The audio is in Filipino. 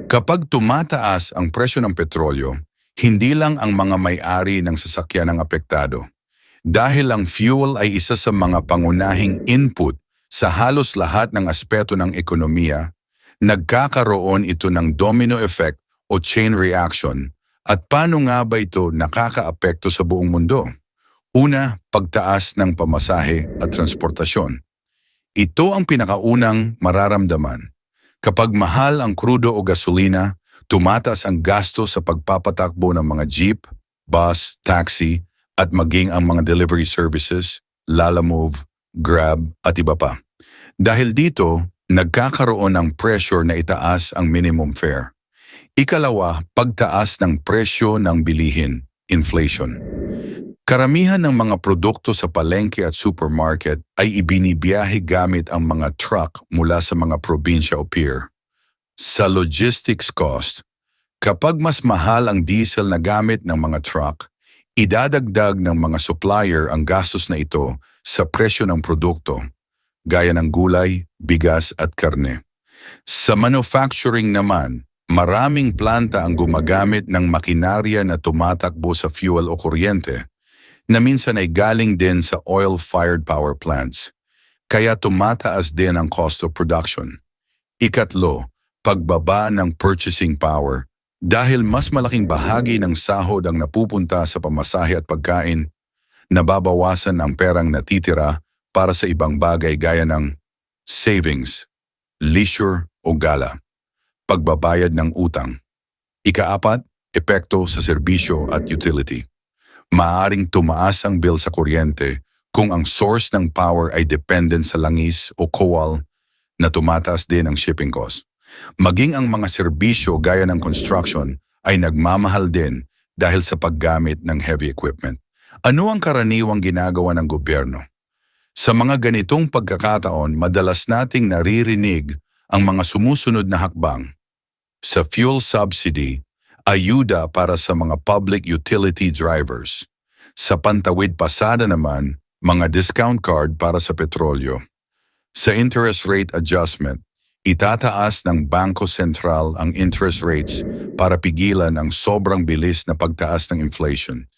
Kapag tumataas ang presyo ng petrolyo, hindi lang ang mga may-ari ng sasakyan ang apektado. Dahil ang fuel ay isa sa mga pangunahing input sa halos lahat ng aspeto ng ekonomiya, nagkakaroon ito ng domino effect o chain reaction. At paano nga ba ito nakakaapekto sa buong mundo? Una, pagtaas ng pamasahe at transportasyon. Ito ang pinakaunang mararamdaman. Kapag mahal ang krudo o gasolina, tumataas ang gasto sa pagpapatakbo ng mga jeep, bus, taxi, at maging ang mga delivery services, Lalamove, Grab, at iba pa. Dahil dito, nagkakaroon ng pressure na itaas ang minimum fare. Ikalawa, pagtaas ng presyo ng bilihin, inflation. Karamihan ng mga produkto sa palengke at supermarket ay ibinibiyahe gamit ang mga truck mula sa mga probinsya o pier. Sa logistics cost, kapag mas mahal ang diesel na gamit ng mga truck, idadagdag ng mga supplier ang gastos na ito sa presyo ng produkto, gaya ng gulay, bigas at karne. Sa manufacturing naman, maraming planta ang gumagamit ng makinarya na tumatakbo sa fuel o kuryente, na minsan ay galing din sa oil-fired power plants, kaya tumataas din ang cost of production. Ikatlo, pagbaba ng purchasing power. Dahil mas malaking bahagi ng sahod ang napupunta sa pamasahe at pagkain, nababawasan ang perang natitira para sa ibang bagay gaya ng savings, leisure o gala, pagbabayad ng utang. Ikaapat, epekto sa serbisyo at utility. Maaring tumaas ang bill sa kuryente kung ang source ng power ay dependent sa langis o coal na tumataas din ang shipping cost. Maging ang mga serbisyo gaya ng construction ay nagmamahal din dahil sa paggamit ng heavy equipment. Ano ang karaniwang ginagawa ng gobyerno? Sa mga ganitong pagkakataon, madalas nating naririnig ang mga sumusunod na hakbang. Sa fuel subsidy, ayuda para sa mga public utility drivers. Sa pantawid pasada naman, mga discount card para sa petrolyo. Sa interest rate adjustment, itataas ng Bangko Sentral ang interest rates para pigilan ang sobrang bilis na pagtaas ng inflation.